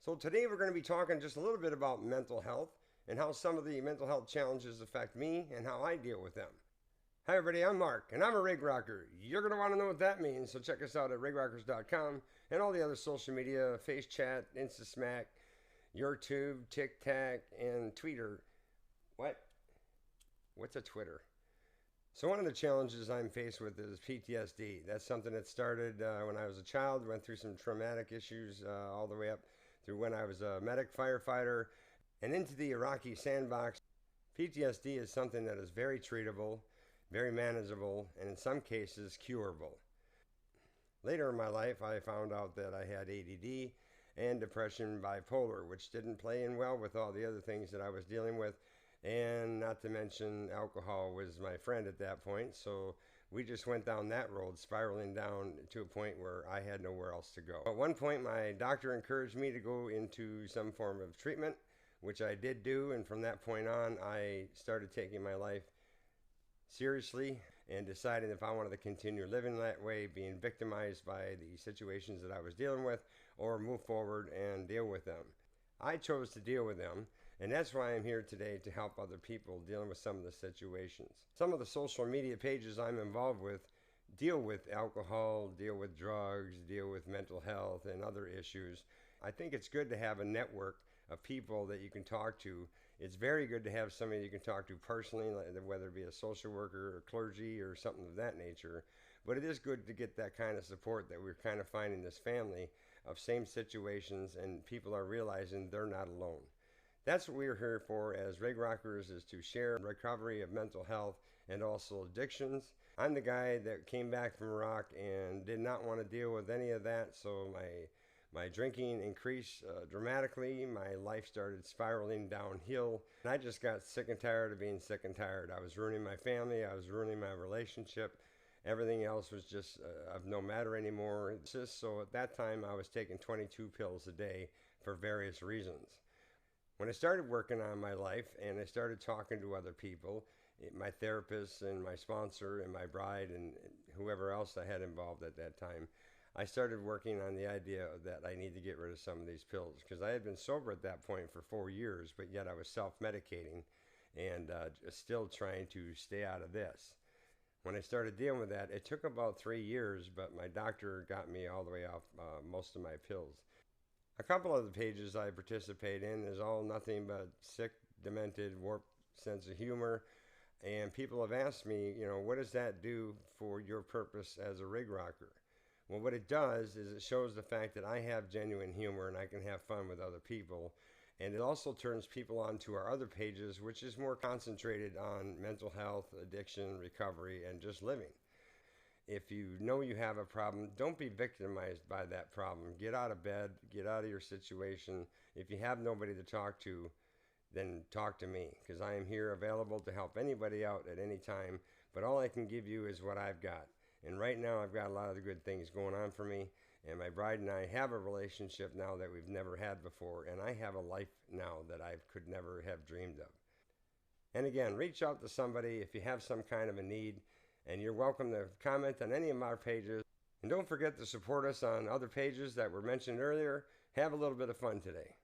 So today we're going to be talking just a little bit about mental health and how some of the mental health challenges affect me and how I deal with them. Hi everybody, I'm Mark and I'm a rig rocker. You're going to want to know what that means, so check us out at rigrockers.com and all the other social media, FaceChat, InstaSmack, YouTube, TikTok, and Twitter. What? What's a Twitter? So one of the challenges I'm faced with is PTSD. That's something that started when I was a child, went through some traumatic issues all the way up through when I was a medic firefighter and into the Iraqi sandbox. PTSD is something that is very treatable, very manageable, and in some cases curable. Later in my life, I found out that I had ADD and depression bipolar, which didn't play in well with all the other things that I was dealing with. And not to mention, alcohol was my friend at that point. So we just went down that road, spiraling down to a point where I had nowhere else to go. At one point, my doctor encouraged me to go into some form of treatment, which I did do. And from that point on, I started taking my life seriously and deciding if I wanted to continue living that way, being victimized by the situations that I was dealing with, or move forward and deal with them. I chose to deal with them, and that's why I'm here today to help other people dealing with some of the situations. Some of the social media pages I'm involved with deal with alcohol, deal with drugs, deal with mental health and other issues. I think it's good to have a network of people that you can talk to. It's very good to have somebody you can talk to personally, whether it be a social worker or clergy or something of that nature. But it is good to get that kind of support that we're kind of finding this family of same situations, and people are realizing they're not alone. That's what we're here for as Rig Rockers, is to share recovery of mental health and also addictions. I'm the guy that came back from Iraq and did not want to deal with any of that, so my drinking increased dramatically. My life started spiraling downhill. And I just got sick and tired of being sick and tired. I was ruining my family. I was ruining my relationship. Everything else was just of no matter anymore. So at that time, I was taking 22 pills a day for various reasons. When I started working on my life and I started talking to other people, my therapist and my sponsor and my bride and whoever else I had involved at that time, I started working on the idea that I need to get rid of some of these pills, because I had been sober at that point for 4 years, but yet I was self-medicating and still trying to stay out of this. When I started dealing with that, it took about 3 years, but my doctor got me all the way off most of my pills. A couple of the pages I participate in is all nothing but sick, demented, warped sense of humor. And people have asked me, what does that do for your purpose as a rig rocker? Well, what it does is it shows the fact that I have genuine humor and I can have fun with other people. And it also turns people on to our other pages, which is more concentrated on mental health, addiction, recovery, and just living. If you know you have a problem, don't be victimized by that problem. Get out of bed, get out of your situation. If you have nobody to talk to, then talk to me, because I am here available to help anybody out at any time. But all I can give you is what I've got. And right now I've got a lot of the good things going on for me. And my bride and I have a relationship now that we've never had before. And I have a life now that I could never have dreamed of. And again, reach out to somebody if you have some kind of a need. And you're welcome to comment on any of our pages. And don't forget to support us on other pages that were mentioned earlier. Have a little bit of fun today.